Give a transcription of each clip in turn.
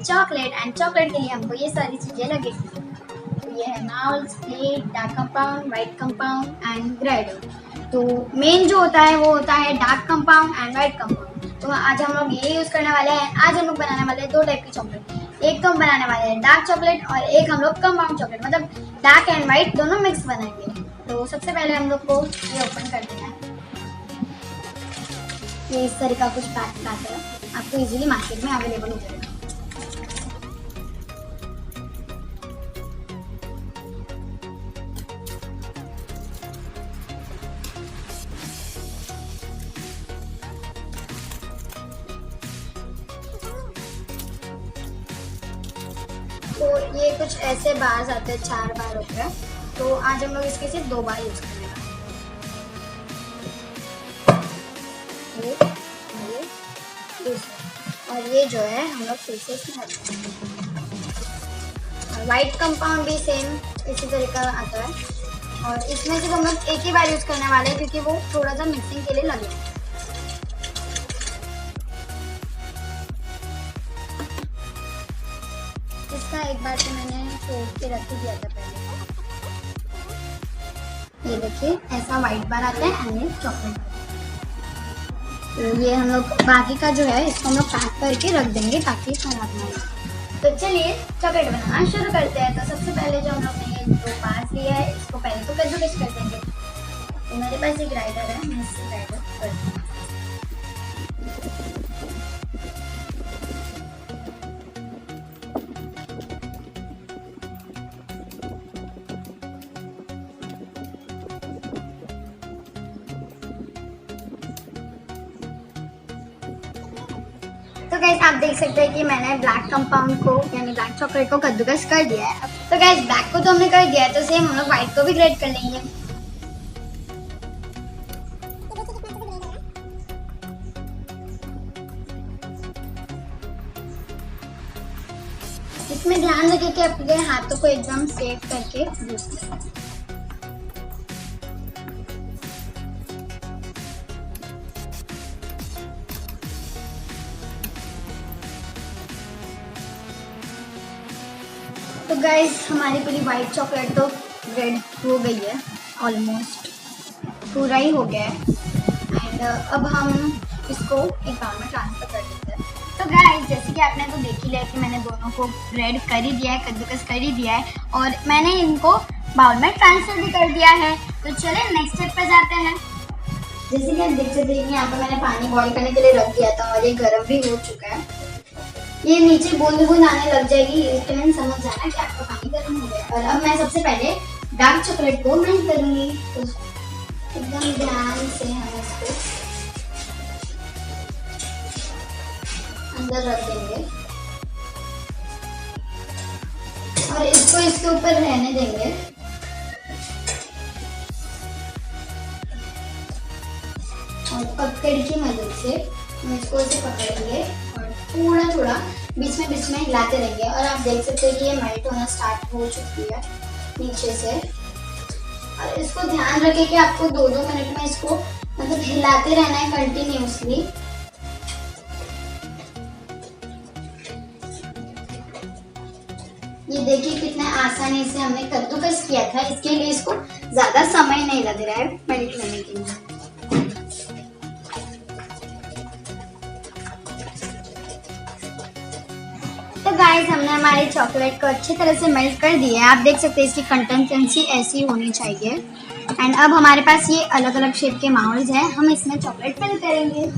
Chocolate and chocolate के लिए हमको ये सारी चीजें लगेगी। तो ये है moulds, plate, dark compound, white compound and griddle. तो मेन जो होता है वो होता है dark compound and white compound. तो आज हम लोग ये यूज करने वाले हैं। आज हम लोग बनाने वाले हैं दो टाइप की चॉकलेट। एक तो हम बनाने वाले हैं डार्क चॉकलेट और एक हम लोग कंपाउंड चॉकलेट, मतलब डार्क एंड वाइट दोनों मिक्स बनाएंगे। तो सबसे पहले हम लोग को ये ओपन कर देना है। ये इस तरह का कुछ पैक आता है, आपको इजीली मार्केट में अवेलेबल हो जाएगा। तो ये कुछ ऐसे बार्स आते हैं, 4 बार होते हैं। तो आज हम लोग इसके सिर्फ 2 बार यूज करेंगे। ये और ये जो है हम लोग फिर से इसमें और वाइट कंपाउंड भी सेम इसी तरह का आता है। और इसमें सिर्फ हम लोग एक ही बार यूज करने वाले हैं क्योंकि वो थोड़ा सा मिक्सिंग के लिए लगे। इसका एक बार तो मैंने छोड़ के रख दिया था पहले। ये देखिए ऐसा वाइट बार आता है एंड ये चॉकलेट। तो ये हम लोग बाकी का जो है इसको हम लोग पैक करके रख देंगे ताकि खराब ना हो। तो चलिए चॉकलेट बनाना शुरू करते हैं। तो सबसे पहले जो हम लोग ने ये 2 पार्ट लिया है इसको पहले तो कद्दूकस कर देंगे। तो मेरे पास एक ग्राइंडर है, मैं इससे ग्राइंडर कर दूँगी। तो गाइस आप देख सकते हैं कि मैंने ब्लैक कंपाउंड को यानी ब्लैक चॉकलेट को कद्दूकस कर दिया है। तो गाइस ब्लैक को तो हमने कर दिया है, तो सेम हम लोग व्हाइट को भी ग्रेट कर लेंगे। इसमें ध्यान रखिए कि अपने हाथों को एकदम सेफ करके यूज करें। तो गाइस हमारी पूरी वाइट चॉकलेट तो रेड हो गई है, ऑलमोस्ट पूरा ही हो गया है। एंड अब हम इसको एक बाउल में ट्रांसफर कर देते हैं। तो गाइस जैसे कि आपने तो देख ही लिया कि मैंने दोनों को रेड कर ही दिया है, कद्दूकस कर ही दिया है और मैंने इनको बाउल में ट्रांसफर भी कर दिया है। तो चलिए नेक्स्ट स्टेप पर जाते हैं। जैसे कि आप देख सकते हैं कि यहाँ पर मैंने पानी बॉईल करने के लिए रख दिया था और ये गर्म भी हो चुका है। ये नीचे बूंद बूंद आने लग जाएगी, इसके लिए समझ जाना कि आपका पानी गर्म हो गया। और अब मैं सबसे पहले डार्क चॉकलेट को मेल्ट करूंगी। तो एकदम ध्यान से हम इसको अंदर रख देंगे और इसको इसके ऊपर रहने देंगे। और पकड़ की मदद से हम इसको ऐसे पकड़ेंगे और थोड़ा थोड़ा बीच में हिलाते रहेंगे। और आप देख सकते हैं कि ये मेल्ट होना स्टार्ट हो चुकी है नीचे से। और इसको ध्यान रखें कि आपको 2-2 मिनट में इसको मतलब हिलाते रहना है कंटिन्यूसली। ये देखिए कितने आसानी से हमने कद्दूकस किया था, इसके लिए इसको ज्यादा समय नहीं लग रहा है मेल्ट होने के लिए। तो गाइस हमने हमारी चॉकलेट को अच्छी तरह से मेल्ट कर दिया है। आप देख सकते हैं इसकी कंसिस्टेंसी ऐसी होनी चाहिए। एंड अब हमारे पास ये अलग अलग शेप के माउल्स हैं, हम इसमें चॉकलेट फिल करेंगे।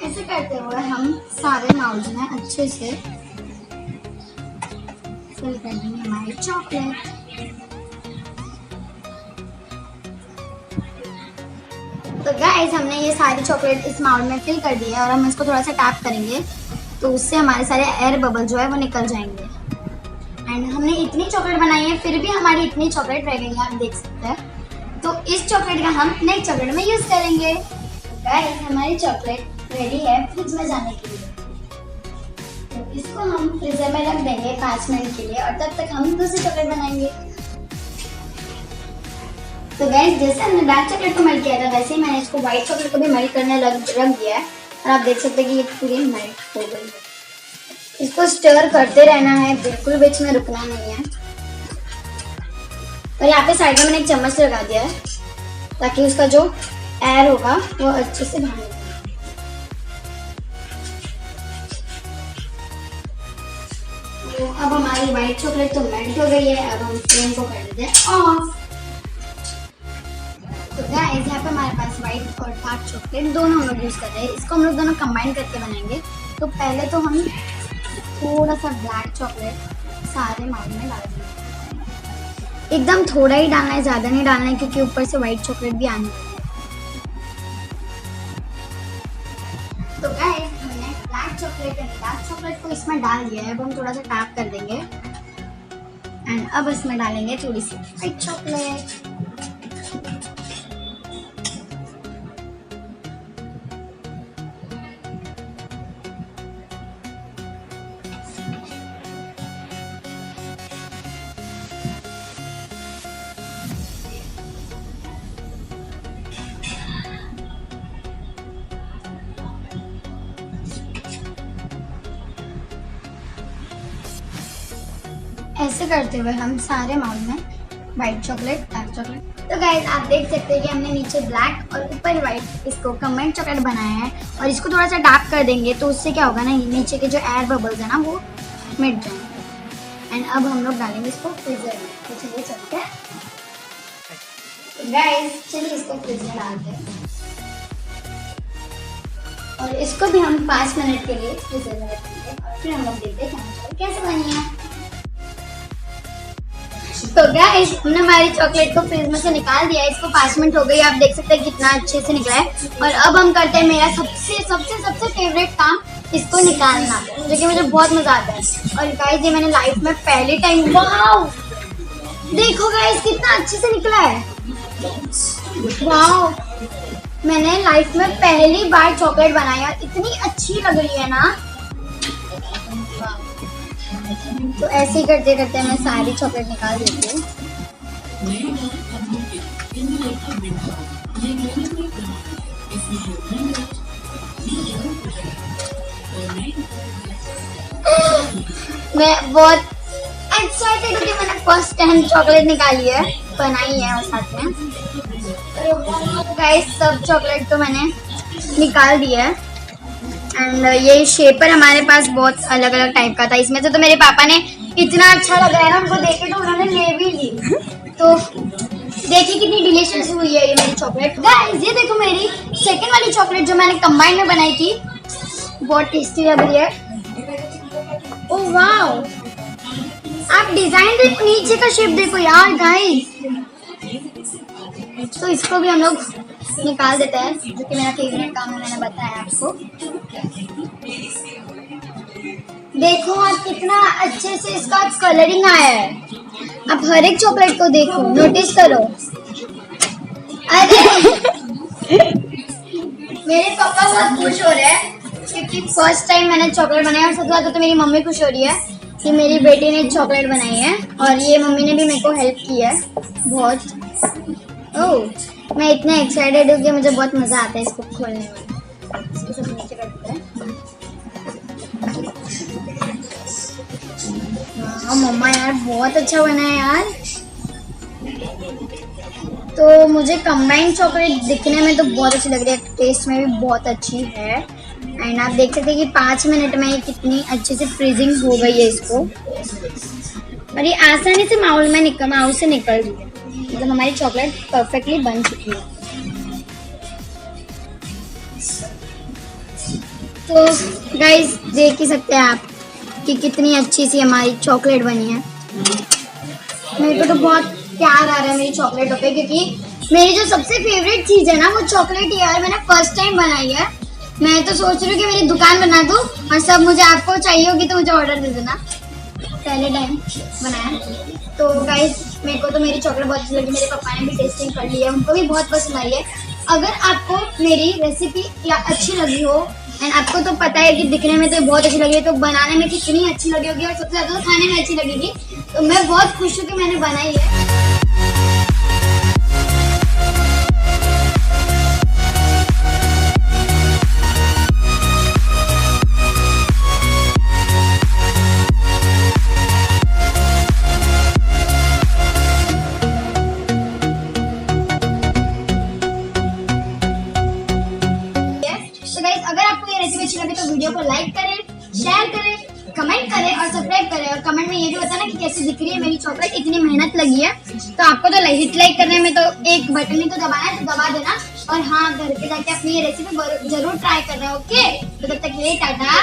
ऐसे करते हुए हम सारे माउल्स में अच्छे से फिल कर देंगे हमारी चॉकलेट। तो गाइस हमने ये सारी चॉकलेट इस माउल में फिल कर दी है और हम इसको थोड़ा सा टैप करेंगे तो उससे हमारे सारे एयर बबल जो है वो निकल जाएंगे। एंड हमने इतनी चॉकलेट बनाई है फिर भी हमारी इतनी चॉकलेट रह गई है, आप देख सकते हैं। तो इस चॉकलेट का हम नेक्स्ट चॉकलेट में यूज करेंगे। गाइस हमारी चॉकलेट रेडी है फ्रिज में जाने के लिए। तो इसको हम फ्रीजर में रख देंगे 5 मिनट के लिए, और तब तक हम दूसरी चॉकलेट बनाएंगे। तो गाइस जैसे हमने डार्क चॉकलेट को मेल्ट किया था, वैसे ही मैंने इसको व्हाइट चॉकलेट को भी मेल्ट करने रख दिया है, और आप देख सकते हैं कि ये पूरी मेल्ट हो गई है। इसको स्टर करते रहना है, बिल्कुल बीच में रुकना नहीं है। और यहाँ पे साइड में मैंने एक चम्मच लगा दिया है ताकि उसका जो एयर होगा वो अच्छे से बाहर निकले। तो अब हमारी व्हाइट चॉकलेट तो मेल्ट हो गई है। अब हम फ्लेम को कर देते हैं ऑफ। तो गाइस यहाँ पे हमारे पास व्हाइट और डार्क चॉकलेट दोनों हम लोग यूज कर रहे हैं। इसको हम लोग दोनों कंबाइन करके बनाएंगे। तो पहले तो हम थोड़ा सा ब्लैक चॉकलेट सारे माउल में डाल देंगे। एकदम थोड़ा ही डालना है, ज्यादा नहीं डालना है, क्योंकि ऊपर से व्हाइट चॉकलेट भी आने वाली है। तो गाइस हमने black chocolate and dark chocolate को इसमें डाल दिया है। अब हम थोड़ा सा टैप कर देंगे एंड अब इसमें डालेंगे थोड़ी सी व्हाइट चॉकलेट। ऐसे करते हुए हम सारे माउल में व्हाइट चॉकलेट डार्क चॉकलेट। तो गाइस आप देख सकते हैं कि हमने नीचे ब्लैक और ऊपर व्हाइट इसको कंबाइंड चॉकलेट बनाया है, और इसको थोड़ा सा डार्क कर देंगे तो उससे क्या होगा ना, नीचे के जो एयर बबल्स है ना वो मिट जाएंगे। एंड अब हम लोग डालेंगे इसको फ्रीजर में। तो चलिए चलते हैं। गाइस चलिए इसको फ्रिज में डालते हैं, और इसको भी हम 5 मिनट के लिए फ्रीजर में रखेंगे, और फिर हम लोग देखते हैं कैसे बनी है। तो गाइस हमने हमारी चॉकलेट को फ्रिज में से निकाल दिया है। इसको 5 मिनट हो गई, आप देख सकते हैं कितना अच्छे से निकला है। और अब हम करते हैं मेरा सबसे सबसे सबसे फेवरेट काम, इसको निकालना, जो कि मुझे बहुत मजा आता है। और गाइस ये मैंने लाइफ में पहले टाइम, वाओ देखो गाइस कितना अच्छे से निकला है, वाओ। मैंने लाइफ में पहली बार चॉकलेट बनाई और इतनी अच्छी लग रही है ना। तो ऐसे ही करते करते मैं सारी चॉकलेट निकाल देती हूँ। मैं बहुत एक्साइटेड हूँ कि मैंने फर्स्ट टाइम चॉकलेट निकाली है, बनाई है, और साथ में गाइस सब चॉकलेट तो मैंने निकाल दिया है। एंड ये शेपर हमारे पास बहुत अलग अलग टाइप का था। इसमें से तो मेरे पापा ने इतना अच्छा लग रहा है ना उनको देख के, तो उन्होंने ले भी ली। तो देखिए कितनी डिलीशियस हुई है ये मेरी चॉकलेट। गाइस ये देखो मेरी सेकंड वाली चॉकलेट जो मैंने कंबाइन में बनाई थी, बहुत टेस्टी लग रही है। ओह वाओ, आप डिजाइन देखो, नीचे का शेप देखो यार गाइस। तो इसको भी हम लोग निकाल देते हैं, जो कि मेरा फेवरेट काम है, मैंने बताया आपको। देखो आप कितना अच्छे से इसका कलरिंग आया है। आप हर एक चॉकलेट को देखो, नोटिस करो। अरे मेरे पापा बहुत खुश हो रहे हैं क्योंकि फर्स्ट टाइम मैंने चॉकलेट बनाया, और सबसे ज्यादा तो मेरी मम्मी खुश हो रही है कि मेरी बेटी ने चॉकलेट बनाई है, और ये मम्मी ने भी मेरे को हेल्प की है बहुत। ओह मैं इतना एक्साइटेड हूँ कि मुझे बहुत मजा आता है इसको खोलने में। इसको सब नीचे कर देते हैं। हाँ मम्मा यार बहुत अच्छा बना है यार। तो मुझे कंबाइंड चॉकलेट दिखने में तो बहुत अच्छी लग रही है, टेस्ट में भी बहुत अच्छी है। एंड आप देख सकते हैं कि 5 मिनट में ये कितनी अच्छे से फ्रीजिंग हो गई है इसको, और ये आसानी से माउल से निकल रही है। मतलब हमारी चॉकलेट परफेक्टली बन चुकी है। तो गाइस देख ही सकते हैं आप कि कितनी अच्छी सी हमारी चॉकलेट बनी है। मेरे को तो बहुत प्यार आ रहा है मेरी चॉकलेटों पे, क्योंकि मेरी जो सबसे फेवरेट चीज़ है ना वो चॉकलेट ही है, और मैंने फर्स्ट टाइम बनाई है। मैं तो सोच रही हूँ कि मेरी दुकान बना दूँ, और सब मुझे आपको चाहिए होगी तो मुझे ऑर्डर दे देना। पहले टाइम बनाया तो गाइस मेरे को तो मेरी चॉकलेट बहुत अच्छी लगी। मेरे पापा ने भी टेस्टिंग कर ली है, उनको भी बहुत पसंद आई है। अगर आपको मेरी रेसिपी या अच्छी लगी हो एंड आपको तो पता है कि दिखने में तो बहुत अच्छी लगी है, तो बनाने में कितनी अच्छी लगी होगी और सबसे ज्यादा तो खाने में अच्छी लगेगी। तो मैं बहुत खुश हूँ कि मैंने बनाई है। तो गाइस, अगर आपको ये रेसिपी अच्छी लगे तो वीडियो को लाइक करें, शेयर करें, कमेंट करें और सब्सक्राइब करें। और कमेंट में ये भी बताना कि कैसी दिख रही है मेरी चॉकलेट, इतनी मेहनत लगी है। तो आपको तो हिट लाइक करने में तो एक बटन ही तो दबाना है, तो दबा देना। और हाँ, घर पे जाके अपनी ये रेसिपी जरूर ट्राई करना। ओके, तो तब तक के लिए टाटा।